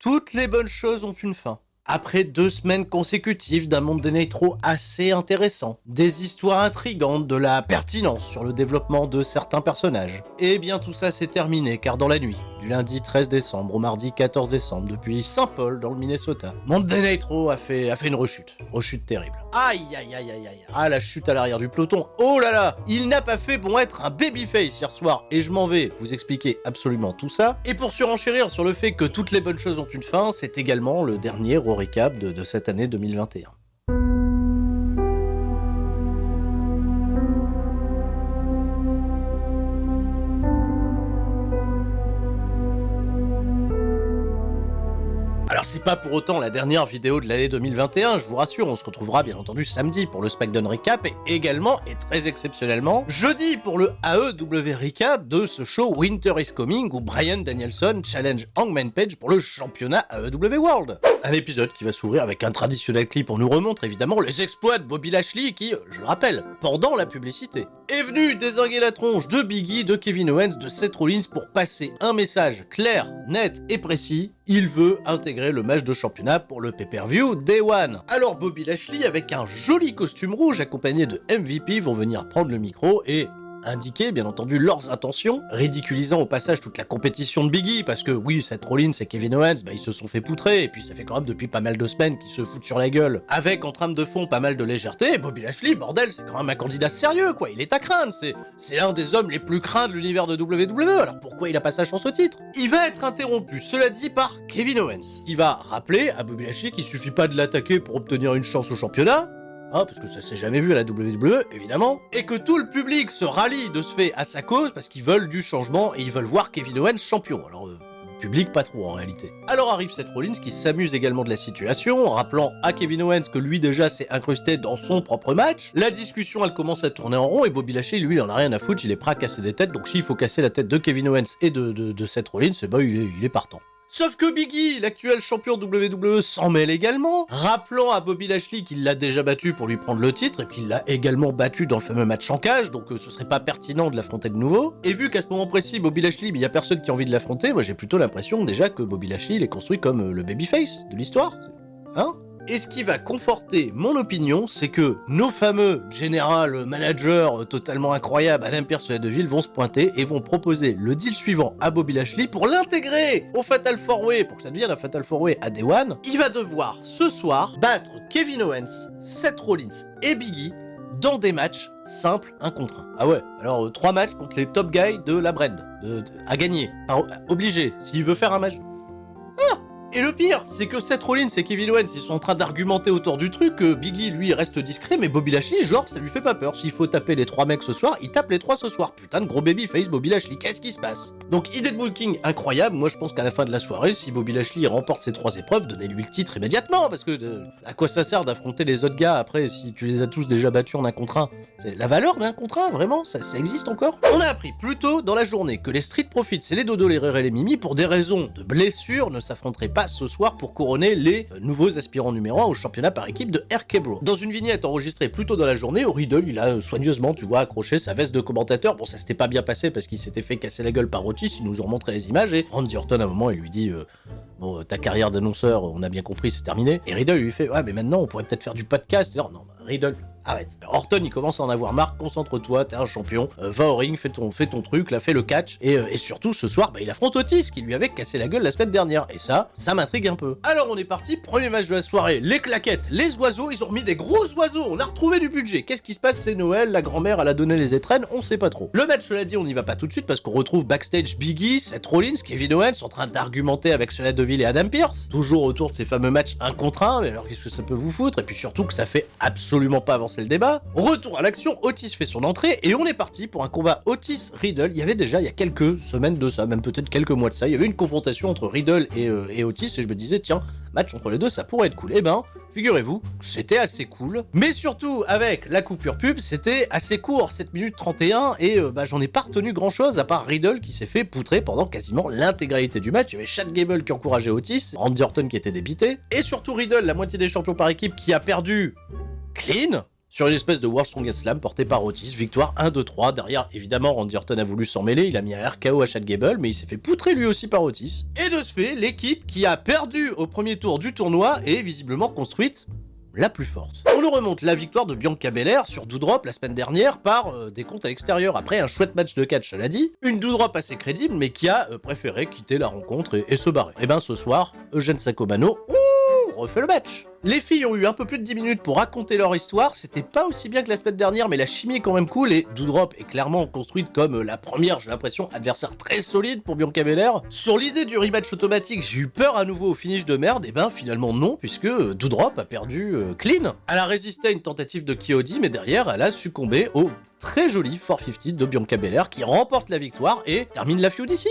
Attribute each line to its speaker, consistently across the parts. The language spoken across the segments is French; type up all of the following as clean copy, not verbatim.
Speaker 1: Toutes les bonnes choses ont une fin. Après 2 semaines consécutives d'un Monday Nitro assez intéressant, des histoires intrigantes, de la pertinence sur le développement de certains personnages, et bien tout ça s'est terminé car dans la nuit, du lundi 13 décembre au mardi 14 décembre, depuis Saint-Paul dans le Minnesota, Monday Nitro a fait une rechute terrible. Aïe aïe aïe aïe aïe. Ah, la chute à l'arrière du peloton, oh là là. Il n'a pas fait bon être un babyface hier soir, et je m'en vais vous expliquer absolument tout ça. Et pour surenchérir sur le fait que toutes les bonnes choses ont une fin, c'est également le dernier recap de cette année 2021. Alors c'est pas pour autant la dernière vidéo de l'année 2021, je vous rassure, on se retrouvera bien entendu samedi pour le SmackDown Recap et également, et très exceptionnellement, jeudi pour le AEW Recap de ce show Winter is Coming où Bryan Danielson challenge Hangman Page pour le championnat AEW World. Un épisode qui va s'ouvrir avec un traditionnel clip, on nous remontre évidemment les exploits de Bobby Lashley qui, je le rappelle, pendant la publicité, est venu désinguer la tronche de Big E, de Kevin Owens, de Seth Rollins pour passer un message clair, net et précis. Il veut intégrer le match de championnat pour le pay-per-view Day One. Alors Bobby Lashley, avec un joli costume rouge accompagné de MVP, vont venir prendre le micro et indiquer bien entendu leurs intentions, ridiculisant au passage toute la compétition de Big E, parce que oui, Seth Rollins et Kevin Owens, ils se sont fait poutrer, et puis ça fait quand même depuis pas mal de semaines qu'ils se foutent sur la gueule, avec en trame de fond pas mal de légèreté, et Bobby Lashley, bordel, c'est quand même un candidat sérieux, quoi, il est à craindre, c'est l'un des hommes les plus craints de l'univers de WWE, alors pourquoi il a pas sa chance au titre? Il va être interrompu, cela dit, par Kevin Owens, qui va rappeler à Bobby Lashley qu'il suffit pas de l'attaquer pour obtenir une chance au championnat, parce que ça s'est jamais vu à la WWE, évidemment, et que tout le public se rallie de ce fait à sa cause parce qu'ils veulent du changement et ils veulent voir Kevin Owens champion. Alors, public pas trop en réalité. Alors arrive Seth Rollins qui s'amuse également de la situation, en rappelant à Kevin Owens que lui déjà s'est incrusté dans son propre match. La discussion elle commence à tourner en rond et Bobby Lashley lui il en a rien à foutre, il est prêt à casser des têtes, donc s'il faut casser la tête de Kevin Owens et de Seth Rollins, il est partant. Sauf que Big E, l'actuel champion WWE, s'en mêle également, rappelant à Bobby Lashley qu'il l'a déjà battu pour lui prendre le titre, et qu'il l'a également battu dans le fameux match en cage, donc ce serait pas pertinent de l'affronter de nouveau. Et vu qu'à ce moment précis, Bobby Lashley, il y a personne qui a envie de l'affronter, moi j'ai plutôt l'impression déjà que Bobby Lashley, il est construit comme le babyface de l'histoire. Hein ? Et ce qui va conforter mon opinion, c'est que nos fameux general managers totalement incroyables, Adam Pearce et la Deville, vont se pointer et vont proposer le deal suivant à Bobby Lashley pour l'intégrer au Fatal 4-Way, pour que ça devienne un Fatal 4-Way à Day One. Il va devoir, ce soir, battre Kevin Owens, Seth Rollins et Big E dans des matchs simples 1 contre 1. Ah ouais, alors 3 matchs contre les top guys de la brand, à gagner, obligé, s'il veut faire un match. Et le pire, c'est que Seth Rollins et Kevin Owens, ils sont en train d'argumenter autour du truc, que Big E, lui, reste discret, mais Bobby Lashley, genre, ça lui fait pas peur. S'il faut taper les 3 mecs ce soir, il tape les 3 ce soir. Putain de gros babyface, Bobby Lashley, qu'est-ce qui se passe? Donc, idée de booking incroyable. Moi, je pense qu'à la fin de la soirée, si Bobby Lashley remporte ces 3 épreuves, donnez-lui le titre immédiatement, parce que à quoi ça sert d'affronter les autres gars après, si tu les as tous déjà battus en 1 contre 1? C'est la valeur d'un contre 1, vraiment? Ça existe encore? On a appris plus tôt dans la journée que les Street Profits et les Dodo, les Rere et les Mimi, pour des raisons de blessure, ne s'affronteraient pas ce soir pour couronner les nouveaux aspirants numéro 1 au championnat par équipe de RK Bro. Dans une vignette enregistrée plus tôt dans la journée, Riddle, il a soigneusement, tu vois, accroché sa veste de commentateur. Bon, ça s'était pas bien passé parce qu'il s'était fait casser la gueule par Otis, ils nous ont montré les images et Randy Orton à un moment, il lui dit bon, ta carrière d'annonceur, on a bien compris, c'est terminé. Et Riddle lui fait ouais, mais maintenant on pourrait peut-être faire du podcast. Et alors, non, Riddle, arrête. Orton, il commence à en avoir marre, concentre-toi, t'es un champion, va au ring, fais ton truc, là, fais le catch, et surtout, ce soir, il affronte Otis, qui lui avait cassé la gueule la semaine dernière, et ça m'intrigue un peu. Alors, on est parti, premier match de la soirée, les claquettes, les oiseaux, ils ont remis des gros oiseaux, on a retrouvé du budget. Qu'est-ce qui se passe? C'est Noël, la grand-mère, elle a donné les étrennes, on sait pas trop. Le match, cela dit, on n'y va pas tout de suite, parce qu'on retrouve backstage Big E, Seth Rollins, Kevin Owens, en train d'argumenter avec Sonya Deville et Adam Pearce, toujours autour de ces fameux matchs 1 contre 1, mais alors qu'est-ce que ça peut vous foutre? Et puis surtout que ça fait absolument pas avancer le débat. Retour à l'action, Otis fait son entrée et on est parti pour un combat Otis-Riddle. Il y avait déjà, il y a quelques semaines de ça, même peut-être quelques mois de ça, il y avait une confrontation entre Riddle et Otis et je me disais, tiens, match entre les deux, ça pourrait être cool. Eh ben, figurez-vous, c'était assez cool. Mais surtout, avec la coupure pub, c'était assez court, 7 minutes 31, et j'en ai pas retenu grand-chose, à part Riddle qui s'est fait poutrer pendant quasiment l'intégralité du match. Il y avait Chad Gable qui encourageait Otis, Randy Orton qui était débité, et surtout Riddle, la moitié des champions par équipe, qui a perdu clean, sur une espèce de World Strongest Slam porté par Otis, victoire 1-2-3, derrière évidemment Randy Orton a voulu s'en mêler, il a mis un RKO à Chad Gable, mais il s'est fait poutrer lui aussi par Otis. Et de ce fait, l'équipe qui a perdu au premier tour du tournoi est visiblement construite la plus forte. On nous remonte la victoire de Bianca Belair sur Doudrop la semaine dernière par des comptes à l'extérieur, après un chouette match de catch, cela dit, une Doudrop assez crédible mais qui a préféré quitter la rencontre et se barrer. Et ben ce soir, Eugène Sacomano, refait le match. Les filles ont eu un peu plus de 10 minutes pour raconter leur histoire, c'était pas aussi bien que la semaine dernière, mais la chimie est quand même cool, et Doudrop est clairement construite comme la première, j'ai l'impression, adversaire très solide pour Bianca Belair. Sur l'idée du rematch automatique, j'ai eu peur à nouveau au finish de merde, et ben finalement non, puisque Doudrop a perdu clean. Elle a résisté à une tentative de Kyodi, mais derrière, elle a succombé au très joli 450 de Bianca Belair, qui remporte la victoire et termine la feud ici.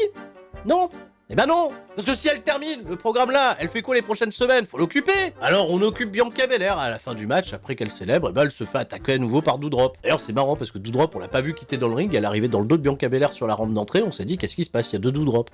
Speaker 1: Non. Eh ben non, parce que si elle termine le programme là, elle fait quoi les prochaines semaines? Faut l'occuper. Alors on occupe Bianca Belair à la fin du match, après qu'elle célèbre, et ben elle se fait attaquer à nouveau par Doudrop. D'ailleurs c'est marrant parce que Doudrop on l'a pas vu quitter dans le ring, elle arrivait dans le dos de Bianca Belair sur la rampe d'entrée, on s'est dit qu'est-ce qui se passe, il y a deux Doudrop.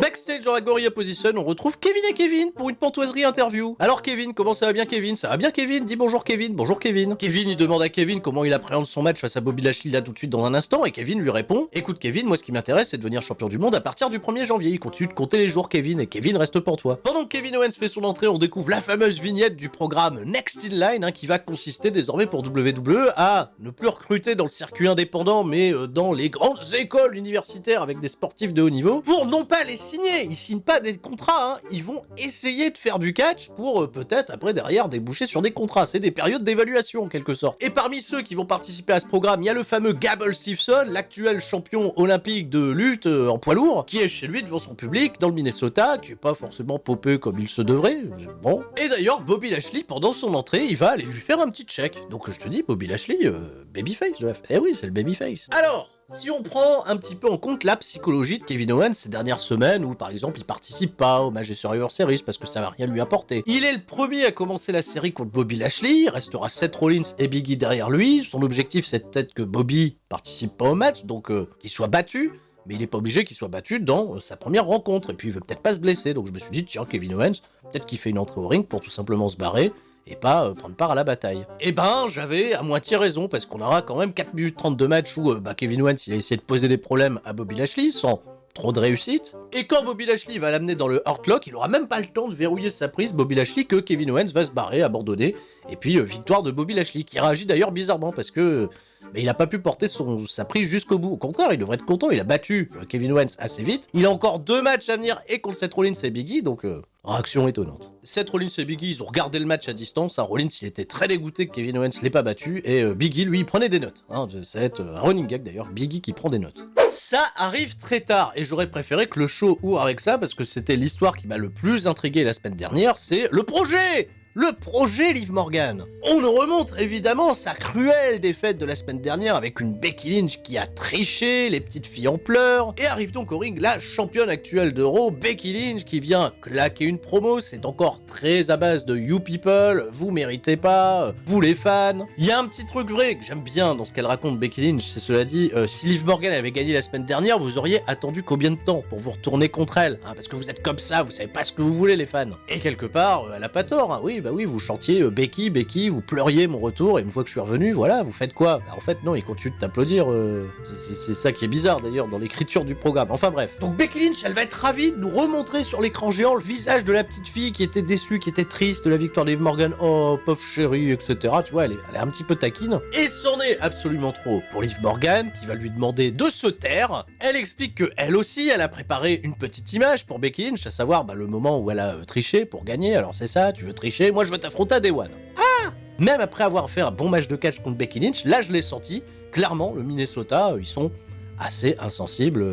Speaker 1: Backstage dans la Gorilla Position, on retrouve Kevin et Kevin pour une pantoiserie interview. Alors Kevin, comment ça va bien Kevin? Ça va bien Kevin? Dis bonjour Kevin. Bonjour Kevin. Kevin il demande à Kevin comment il appréhende son match face à Bobby Lashley là tout de suite dans un instant, et Kevin lui répond: écoute Kevin, moi ce qui m'intéresse c'est de devenir champion du monde à partir du 1er janvier, il continue de compter les jours Kevin, et Kevin reste pour toi. Pendant que Kevin Owens fait son entrée, on découvre la fameuse vignette du programme Next in Line, qui va consister désormais pour WWE à ne plus recruter dans le circuit indépendant, mais dans les grandes écoles universitaires avec des sportifs de haut niveau, pour non pas les signer, ils signent pas des contrats, ils vont essayer de faire du catch pour peut-être après derrière déboucher sur des contrats, c'est des périodes d'évaluation en quelque sorte. Et parmi ceux qui vont participer à ce programme, il y a le fameux Gable Steveson, l'actuel champion olympique de lutte en poids lourd, qui est chez lui devant son public dans le Minnesota, qui est pas forcément popé comme il se devrait, bon. Et d'ailleurs, Bobby Lashley, pendant son entrée, il va aller lui faire un petit check. Donc je te dis, Bobby Lashley, babyface, eh oui, c'est le babyface. Alors, si on prend un petit peu en compte la psychologie de Kevin Owens ces dernières semaines, où par exemple il participe pas au match de Survivor Series parce que ça va rien lui apporter. Il est le premier à commencer la série contre Bobby Lashley, il restera Seth Rollins et Big E derrière lui. Son objectif c'est peut-être que Bobby participe pas au match, donc qu'il soit battu. Mais il est pas obligé qu'il soit battu dans sa première rencontre, et puis il veut peut-être pas se blesser, donc je me suis dit, tiens, Kevin Owens, peut-être qu'il fait une entrée au ring pour tout simplement se barrer, et pas prendre part à la bataille. Et ben, j'avais à moitié raison, parce qu'on aura quand même 4 minutes 30 de match où Kevin Owens, il a essayé de poser des problèmes à Bobby Lashley, sans trop de réussite, et quand Bobby Lashley va l'amener dans le Hurt Lock, il aura même pas le temps de verrouiller sa prise, Bobby Lashley, que Kevin Owens va se barrer, abandonner, et puis victoire de Bobby Lashley, qui réagit d'ailleurs bizarrement, parce que mais il a pas pu porter sa prise jusqu'au bout. Au contraire, il devrait être content, il a battu Kevin Owens assez vite. Il a encore 2 matchs à venir, et contre Seth Rollins et Big E, donc réaction étonnante. Seth Rollins et Big E, ils ont regardé le match à distance. Rollins, il était très dégoûté que Kevin Owens l'ait pas battu, et Big E, lui, il prenait des notes. Ça va être un running gag d'ailleurs, Big E qui prend des notes. Ça arrive très tard, et j'aurais préféré que le show ouvre avec ça, parce que c'était l'histoire qui m'a le plus intrigué la semaine dernière, c'est le projet! Le projet Liv Morgan. On nous remonte évidemment sa cruelle défaite de la semaine dernière avec une Becky Lynch qui a triché, les petites filles en pleurs, et arrive donc au ring la championne actuelle de Raw, Becky Lynch, qui vient claquer une promo. C'est encore très à base de you people, vous méritez pas, vous les fans. Il y a un petit truc vrai que j'aime bien dans ce qu'elle raconte Becky Lynch, c'est cela dit, si Liv Morgan avait gagné la semaine dernière, vous auriez attendu combien de temps pour vous retourner contre elle, parce que vous êtes comme ça, vous savez pas ce que vous voulez les fans. Et quelque part, elle a pas tort, oui, vous chantiez Becky, vous pleuriez mon retour, et une fois que je suis revenu, voilà, vous faites quoi? En fait, non, ils continuent de t'applaudir. C'est ça qui est bizarre d'ailleurs dans l'écriture du programme. Enfin bref. Donc Becky Lynch, elle va être ravie de nous remontrer sur l'écran géant le visage de la petite fille qui était déçue, qui était triste de la victoire de Liv Morgan. Oh, pauvre chérie, etc. Tu vois, elle est un petit peu taquine. Et c'en est absolument trop pour Liv Morgan, qui va lui demander de se taire. Elle explique que elle aussi, elle a préparé une petite image pour Becky Lynch, à savoir le moment où elle a triché pour gagner. Alors c'est ça, tu veux tricher, moi je veux t'affronter à Day One. Même après avoir fait un bon match de catch contre Becky Lynch, là je l'ai senti, clairement le Minnesota, ils sont assez insensibles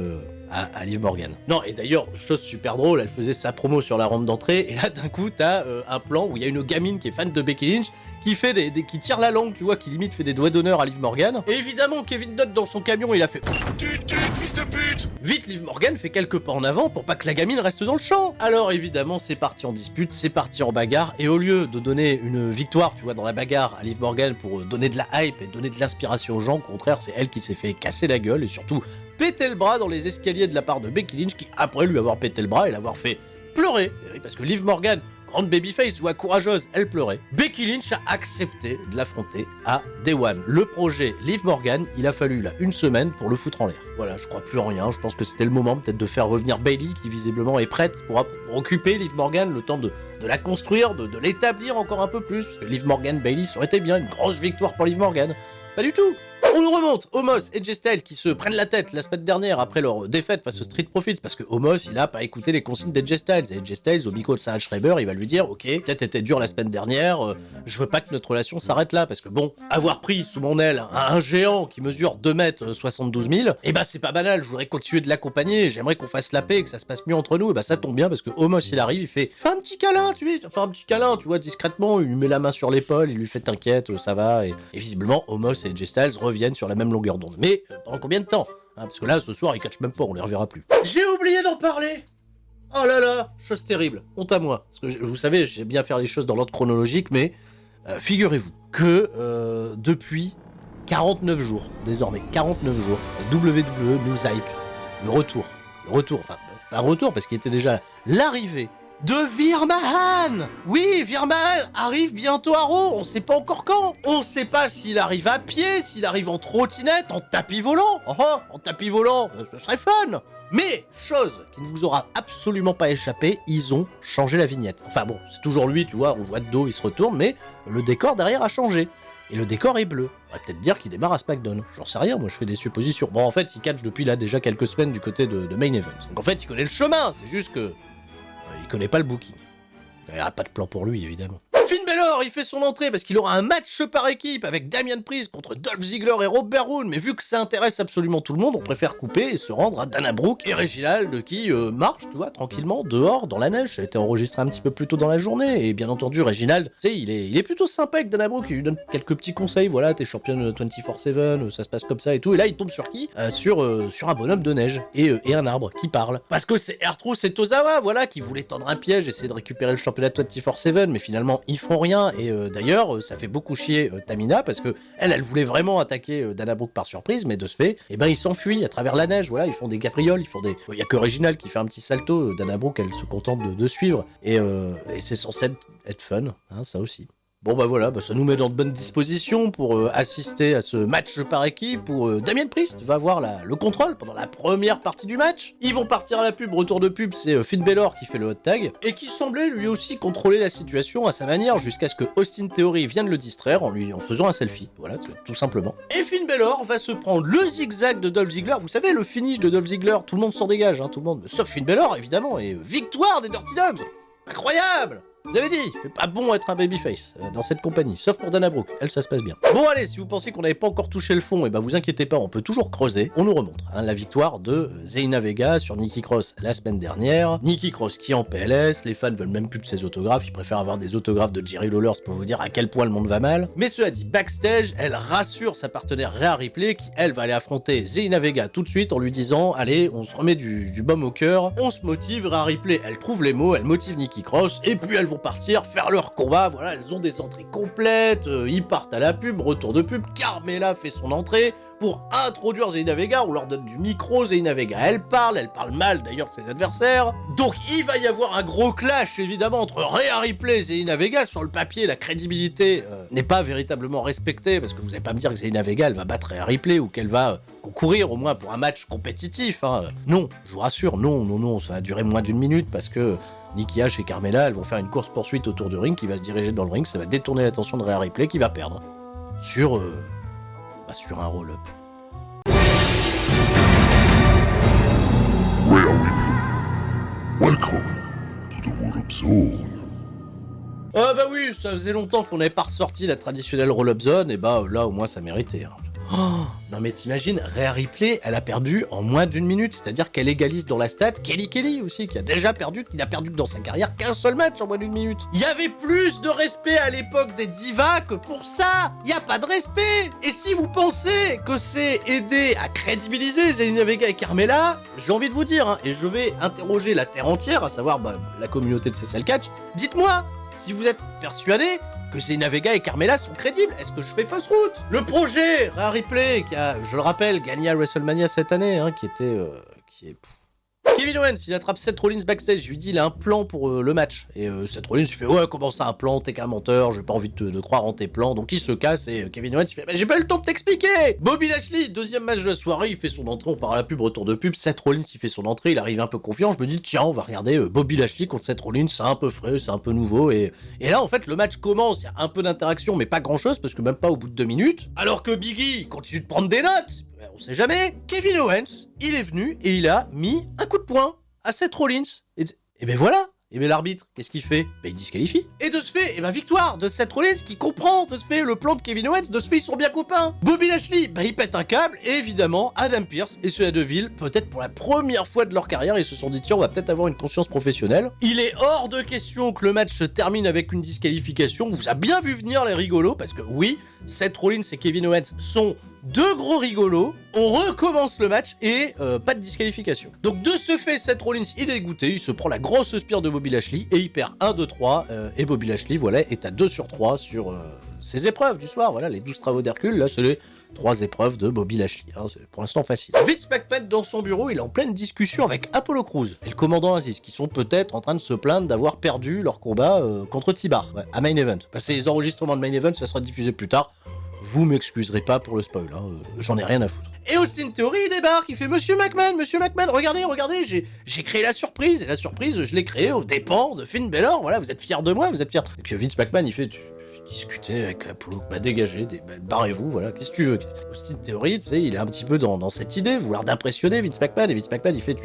Speaker 1: à Liv Morgan. Non, et d'ailleurs, chose super drôle, elle faisait sa promo sur la rampe d'entrée, et là d'un coup t'as un plan où il y a une gamine qui est fan de Becky Lynch, qui fait qui tire la langue, tu vois, qui limite fait des doigts d'honneur à Liv Morgan. Et évidemment, Kevin Dunn dans son camion, il a fait tut, fils de pute! Vite, Liv Morgan fait quelques pas en avant pour pas que la gamine reste dans le champ. Alors évidemment, c'est parti en dispute, c'est parti en bagarre, et au lieu de donner une victoire, tu vois, dans la bagarre à Liv Morgan pour donner de la hype et donner de l'inspiration aux gens, au contraire, c'est elle qui s'est fait casser la gueule et surtout péter le bras dans les escaliers de la part de Becky Lynch, qui après lui avoir pété le bras et l'avoir fait pleurer, parce que Liv Morgan, grande babyface, ou courageuse, elle pleurait. Becky Lynch a accepté de l'affronter à Day One. Le projet Liv Morgan, il a fallu là une semaine pour le foutre en l'air. Voilà, je crois plus en rien, je pense que c'était le moment peut-être de faire revenir Bayley, qui visiblement est prête pour occuper Liv Morgan, le temps de la construire, de l'établir encore un peu plus, parce que Liv Morgan, Bayley, ça aurait été bien, une grosse victoire pour Liv Morgan. Pas du tout. On nous remonte, Omos et AJ Styles qui se prennent la tête la semaine dernière après leur défaite face aux Street Profits, parce que Omos il a pas écouté les consignes d'AJ Styles, et AJ Styles au micro de Sarah Schreiber il va lui dire ok, peut-être été dur la semaine dernière, je veux pas que notre relation s'arrête là, parce que bon, avoir pris sous mon aile un géant qui mesure 2 m 72 000, et bah c'est pas banal, je voudrais continuer de l'accompagner, j'aimerais qu'on fasse la paix, que ça se passe mieux entre nous, et bah ça tombe bien parce que Omos il arrive, il fait fais un petit câlin, tu vois, discrètement, il lui met la main sur l'épaule, il lui fait t'inquiète, ça va, et visiblement Omos et AJ Styles reviennent sur la même longueur d'onde. Mais pendant combien de temps, parce que là, ce soir, ils catchent même pas, on les reverra plus. J'ai oublié d'en parler. Oh là là, chose terrible, honte à moi. Parce que vous savez, j'aime bien faire les choses dans l'ordre chronologique, mais figurez-vous que depuis 49 jours, désormais 49 jours, la WWE nous hype le retour, enfin, c'est pas un retour, parce qu'il était déjà l'arrivée de Veer Mahaan. Oui, Veer Mahaan arrive bientôt à Raw, on sait pas encore quand. On sait pas s'il arrive à pied, s'il arrive en trottinette, en tapis volant. En tapis volant, ce serait fun. Mais, chose qui ne vous aura absolument pas échappé, ils ont changé la vignette. Enfin bon, c'est toujours lui, tu vois, on voit de dos, il se retourne, mais le décor derrière a changé. Et le décor est bleu. On va peut-être dire qu'il démarre à SmackDown. J'en sais rien, moi je fais des suppositions. Bon, en fait, il catch depuis là déjà quelques semaines du côté de Main Event. Donc en fait, il connaît le chemin, c'est juste que il connaît pas le booking. Il n'y a pas de plan pour lui, évidemment. Finn Balor, il fait son entrée parce qu'il aura un match par équipe avec Damian Priest contre Dolph Ziggler et Robert Roode, mais vu que ça intéresse absolument tout le monde, on préfère couper et se rendre à Dana Brooke et Reginald qui marche, tu vois, tranquillement, dehors, dans la neige. Ça a été enregistré un petit peu plus tôt dans la journée, et bien entendu, Reginald, tu sais, il est plutôt sympa avec Dana Brooke, il lui donne quelques petits conseils, voilà, t'es championne 24/7, ça se passe comme ça et tout, et là, il tombe sur qui sur un bonhomme de neige, et un arbre qui parle. Parce que c'est R-Truth et Tozawa, voilà, qui voulaient tendre un piège, essayer de récupérer le championnat 24/7, mais finalement, ils font rien, et d'ailleurs, ça fait beaucoup chier Tamina, parce que elle voulait vraiment attaquer Dana Brooke par surprise, mais de ce fait, eh ben, ils s'enfuient à travers la neige, voilà, ils font des caprioles, il y a que Reginald qui fait un petit salto, Dana Brooke, elle se contente de suivre, et c'est censé être fun, hein, ça aussi. Bon bah voilà, ça nous met dans de bonnes dispositions pour assister à ce match par équipe où Damian Priest va avoir le contrôle pendant la première partie du match. Ils vont partir à la pub, retour de pub, c'est Finn Balor qui fait le hot tag et qui semblait lui aussi contrôler la situation à sa manière jusqu'à ce que Austin Theory vienne le distraire en faisant un selfie, voilà, tout simplement. Et Finn Balor va se prendre le zigzag de Dolph Ziggler, vous savez le finish de Dolph Ziggler, tout le monde s'en dégage, hein, tout le monde, sauf Finn Balor évidemment, et victoire des Dirty Dogs. Incroyable! Vous avez dit, c'est pas bon être un babyface dans cette compagnie, sauf pour Dana Brooke, elle ça se passe bien. Bon allez, si vous pensez qu'on n'avait pas encore touché le fond, et ben vous inquiétez pas, on peut toujours creuser. On nous remonte la victoire de Zelina Vega sur Nikki Cross la semaine dernière. Nikki Cross qui est en PLS, les fans veulent même plus de ses autographes, ils préfèrent avoir des autographes de Jerry Lawler pour vous dire à quel point le monde va mal. Mais cela dit, backstage, elle rassure sa partenaire Rhea Ripley qui elle va aller affronter Zelina Vega tout de suite en lui disant allez, on se remet du baume au cœur, on se motive. Rhea Ripley, elle trouve les mots, elle motive Nikki Cross et puis elles vont partir faire leur combat, voilà, elles ont des entrées complètes, ils partent à la pub, retour de pub, Carmella fait son entrée pour introduire Zelina Vega, on leur donne du micro, Zelina Vega elle parle mal d'ailleurs de ses adversaires, donc il va y avoir un gros clash évidemment entre Rhea Ripley et Zelina Vega. Sur le papier, la crédibilité n'est pas véritablement respectée, parce que vous allez pas me dire que Zelina Vega elle va battre Rhea Ripley ou qu'elle va concourir au moins pour un match compétitif, hein. Non, je vous rassure, non, ça va durer moins d'une minute parce que Nikki H et Carmella, elles vont faire une course-poursuite autour du ring qui va se diriger dans le ring, ça va détourner l'attention de Rhea Ripley qui va perdre. Sur un roll-up.
Speaker 2: Rhea Ripley, welcome to the roll-up zone.
Speaker 1: Ah bah oui, ça faisait longtemps qu'on n'avait pas ressorti la traditionnelle roll-up zone, et bah là au moins ça méritait, hein. Oh, non mais t'imagines, Rhea Ripley, elle a perdu en moins d'une minute, c'est-à-dire qu'elle égalise dans la stat Kelly aussi, qui a déjà perdu, qui n'a perdu dans sa carrière qu'un seul match en moins d'une minute. Il y avait plus de respect à l'époque des divas que pour ça. Il y a pas de respect. Et si vous pensez que c'est aider à crédibiliser Zelina Vega et Carmella, j'ai envie de vous dire, hein, et je vais interroger la terre entière, à savoir la communauté de CSL Catch, dites-moi si vous êtes persuadés que Zelina Vega et Carmella sont crédibles. Est-ce que je fais fausse route? Le projet Rhea Ripley, qui a, je le rappelle, gagné à WrestleMania cette année, hein, qui est... Kevin Owens, il attrape Seth Rollins backstage, je lui dis il a un plan pour le match. Et Seth Rollins, il fait ouais, comment ça un plan, t'es qu'un menteur, j'ai pas envie de croire en tes plans. Donc il se casse et Kevin Owens, il fait bah, j'ai pas eu le temps de t'expliquer. Bobby Lashley, deuxième match de la soirée, il fait son entrée, on part à la pub, retour de pub. Seth Rollins, il fait son entrée, il arrive un peu confiant. Je me dis tiens, on va regarder Bobby Lashley contre Seth Rollins, c'est un peu frais, c'est un peu nouveau. Et là, en fait, le match commence, il y a un peu d'interaction, mais pas grand chose, parce que même pas au bout de 2 minutes. Alors que Biggie continue de prendre des notes. On sait jamais. Kevin Owens, il est venu et il a mis un coup de poing à Seth Rollins. Et ben voilà. Et ben l'arbitre, qu'est-ce qu'il fait? Ben il disqualifie. Et de ce fait, et ben victoire de Seth Rollins qui comprend de ce fait le plan de Kevin Owens. De ce fait, ils sont bien copains. Bobby Lashley, ben il pète un câble. Et évidemment, Adam Pearce et Sonya Deville, peut-être pour la première fois de leur carrière, ils se sont dit tiens, on va peut-être avoir une conscience professionnelle. Il est hors de question que le match se termine avec une disqualification. On vous a bien vu venir les rigolos parce que oui, Seth Rollins et Kevin Owens sont deux gros rigolos, on recommence le match et pas de disqualification. Donc de ce fait, Seth Rollins il est dégoûté, il se prend la grosse spire de Bobby Lashley et il perd 1, 2, 3 et Bobby Lashley voilà est à 2 sur 3 sur ses épreuves du soir, voilà les 12 travaux d'Hercule, là c'est les 3 épreuves de Bobby Lashley, hein, c'est pour l'instant facile. Vince McMahon dans son bureau, il est en pleine discussion avec Apollo Crews et le commandant Aziz qui sont peut-être en train de se plaindre d'avoir perdu leur combat contre T-Bar à Main Event. Parce que les enregistrements de Main Event, ça sera diffusé plus tard. Vous m'excuserez pas pour le spoil, hein, j'en ai rien à foutre. Et Austin Theory il débarque, il fait Monsieur McMahon, regardez, j'ai créé la surprise, et la surprise, je l'ai créée aux dépens de Finn Balor, voilà, vous êtes fiers de moi, vous êtes fiers. Et puis Vince McMahon, il fait, je discutais avec Apollo, bah dégagez, barrez-vous, voilà, qu'est-ce que tu veux. Austin Theory, tu sais, il est un petit peu dans cette idée, vouloir d'impressionner Vince McMahon, et Vince McMahon, il fait,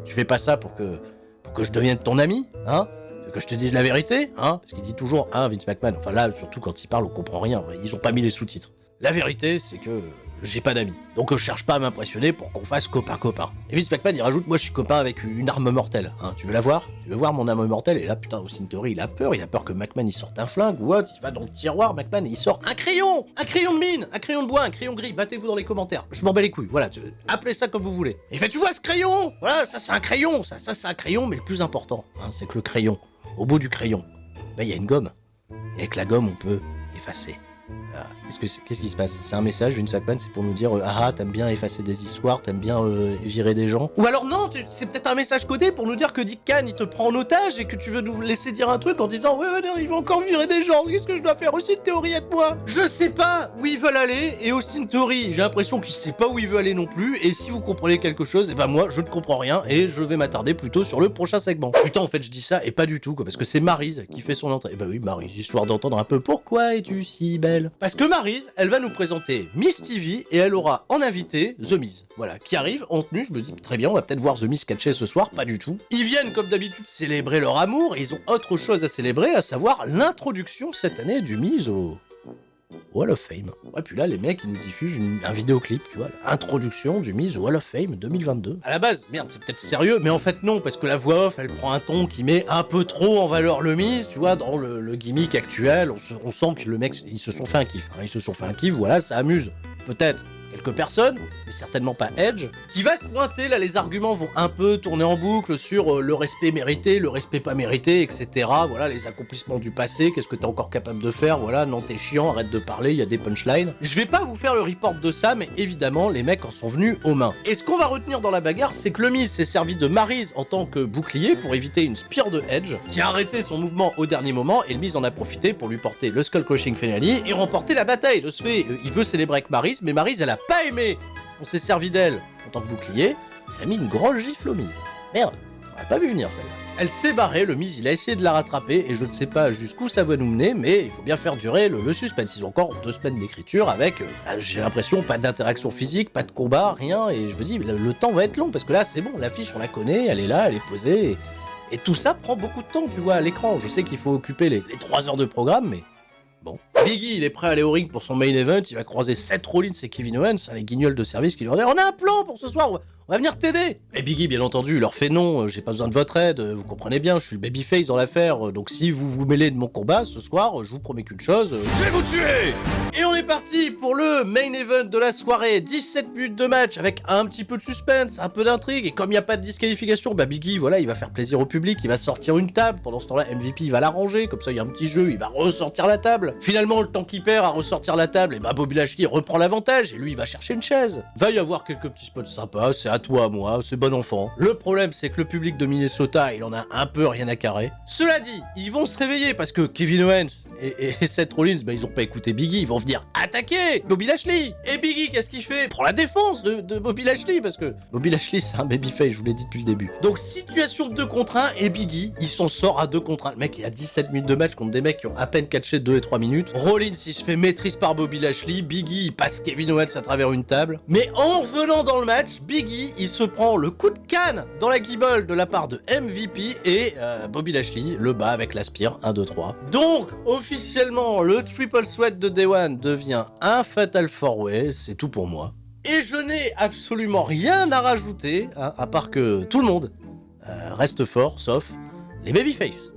Speaker 1: tu fais pas ça pour que je devienne ton ami, hein, que je te dise la vérité, hein, parce qu'il dit toujours, hein, Vince McMahon, enfin là, surtout quand il parle, on comprend rien, ils ont pas mis les sous-titres. La vérité, c'est que j'ai pas d'amis, donc je cherche pas à m'impressionner pour qu'on fasse copain-copain. Et Vince McMahon, il rajoute, moi je suis copain avec une arme mortelle, hein, tu veux la voir? Tu veux voir mon arme mortelle? Et là, putain, Austin Theory, il a peur que McMahon il sorte un flingue, ou autre, il va dans le tiroir, McMahon, et il sort un crayon de mine, un crayon de bois, un crayon gris, battez-vous dans les commentaires, je m'en bats les couilles, voilà, appelez ça comme vous voulez. Et il fait, tu vois ce crayon? Voilà, ça c'est un crayon, ça c'est un crayon, mais le plus important, hein, c'est que le crayon, au bout du crayon, ben il y a une gomme, et avec la gomme on peut effacer. Ah, qu'est-ce qui se passe? C'est un message d'une McMahon, c'est pour nous dire ah t'aimes bien effacer des histoires, t'aimes bien virer des gens. Ou alors non, c'est peut-être un message codé pour nous dire que Dick Khan il te prend en otage et que tu veux nous laisser dire un truc en disant ouais non, il va encore virer des gens, qu'est-ce que je dois faire? Austin Theory aide-moi. Je sais pas où ils veulent aller et Austin Theory j'ai l'impression qu'il sait pas où il veut aller non plus et si vous comprenez quelque chose, et ben moi je ne comprends rien et je vais m'attarder plutôt sur le prochain segment. Putain en fait je dis ça et pas du tout quoi, parce que c'est Maryse qui fait son entrée. Et bah oui Maryse, histoire d'entendre un peu pourquoi es-tu si belle. Parce que Maryse, elle va nous présenter Miss TV et elle aura en invité The Miz. Voilà, qui arrive en tenue, je me dis très bien, on va peut-être voir The Miz catcher ce soir, pas du tout. Ils viennent comme d'habitude célébrer leur amour et ils ont autre chose à célébrer, à savoir l'introduction cette année du Miz au Hall of Fame. Ouais, puis là, les mecs, ils nous diffusent un vidéoclip, tu vois, l'introduction du Miz au Hall of Fame 2022. À la base, merde, c'est peut-être sérieux, mais en fait non, parce que la voix off, elle prend un ton qui met un peu trop en valeur le Miz, tu vois, dans le gimmick actuel, on sent que le mec, ils se sont fait un kiff. Hein, ils se sont fait un kiff, voilà, ça amuse. Peut-être quelques personnes, mais certainement pas Edge, qui va se pointer, là les arguments vont un peu tourner en boucle sur le respect mérité, le respect pas mérité, etc. Voilà, les accomplissements du passé, qu'est-ce que t'es encore capable de faire, voilà, non t'es chiant, arrête de parler, il y a des punchlines. Je vais pas vous faire le report de ça, mais évidemment, les mecs en sont venus aux mains. Et ce qu'on va retenir dans la bagarre, c'est que le Miz s'est servi de Maryse en tant que bouclier pour éviter une spear de Edge, qui a arrêté son mouvement au dernier moment, et le Miz en a profité pour lui porter le Skull Crushing Finale et remporter la bataille. De ce fait, il veut célébrer avec Maryse, mais Maryse, elle a pas aimé. On s'est servi d'elle en tant que bouclier, elle a mis une grosse gifle au Miz. Merde, on l'a pas vu venir celle-là. Elle s'est barrée, le Miz il a essayé de la rattraper et je ne sais pas jusqu'où ça va nous mener, mais il faut bien faire durer le suspense. Ils ont encore 2 semaines d'écriture avec, j'ai l'impression, pas d'interaction physique, pas de combat, rien, et je me dis, le temps va être long parce que là c'est bon, l'affiche on la connaît, elle est là, elle est posée, et tout ça prend beaucoup de temps, tu vois, à l'écran. Je sais qu'il faut occuper les 3 heures de programme, mais bon. Biggie, il est prêt à aller au ring pour son main event, il va croiser Seth Rollins et Kevin Owens, hein, les guignols de service qui lui disent « On a un plan pour ce soir, on va venir t'aider !» Et Biggie, bien entendu, il leur fait « Non, j'ai pas besoin de votre aide, vous comprenez bien, je suis le babyface dans l'affaire, donc si vous vous mêlez de mon combat ce soir, je vous promets qu'une chose, je vais vous tuer !» Et on est parti pour le main event de la soirée, 17 minutes de match, avec un petit peu de suspense, un peu d'intrigue, et comme il n'y a pas de disqualification, bah Biggie, voilà, il va faire plaisir au public, il va sortir une table, pendant ce temps-là, MVP, il va la ranger, comme ça il y a un petit jeu, il va ressortir la table. Finalement, le temps qu'il perd à ressortir la table, et bah Bobby Lashley reprend l'avantage, et lui il va chercher une chaise. Va y avoir quelques petits spots sympas, c'est à toi, à moi, c'est bon enfant. Le problème, c'est que le public de Minnesota, il en a un peu rien à carrer. Cela dit, ils vont se réveiller parce que Kevin Owens et Seth Rollins, bah, ils ont pas écouté Biggie, ils vont venir attaquer Bobby Lashley. Et Biggie, qu'est-ce qu'il fait? Il prend la défense de Bobby Lashley, parce que Bobby Lashley, c'est un babyface, je vous l'ai dit depuis le début. Donc, situation de 2 contre 1, et Biggie, il s'en sort à 2 contre 1. Le mec, il a 17 minutes de match contre des mecs qui ont à peine catché 2 et 3 minutes. Rollins, il se fait maîtrise par Bobby Lashley. Biggie, il passe Kevin Owens à travers une table. Mais en revenant dans le match, Biggie, il se prend le coup de canne dans la guibole de la part de MVP, et Bobby Lashley le bat avec l'aspire. 1, 2, 3. Donc, officiellement, le Triple Sweat de Day One devient un Fatal 4-Way, c'est tout pour moi. Et je n'ai absolument rien à rajouter, hein, à part que tout le monde reste fort, sauf les babyface.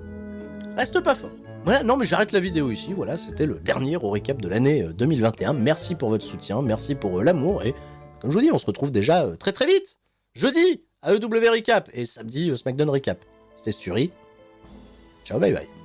Speaker 1: Reste pas fort. Voilà, non mais j'arrête la vidéo ici, voilà, c'était le dernier au récap de l'année 2021. Merci pour votre soutien, merci pour l'amour, et comme je vous dis, on se retrouve déjà très très vite. Jeudi, AEW Recap, et samedi, SmackDown Recap. C'était Sturi. Ciao, bye bye.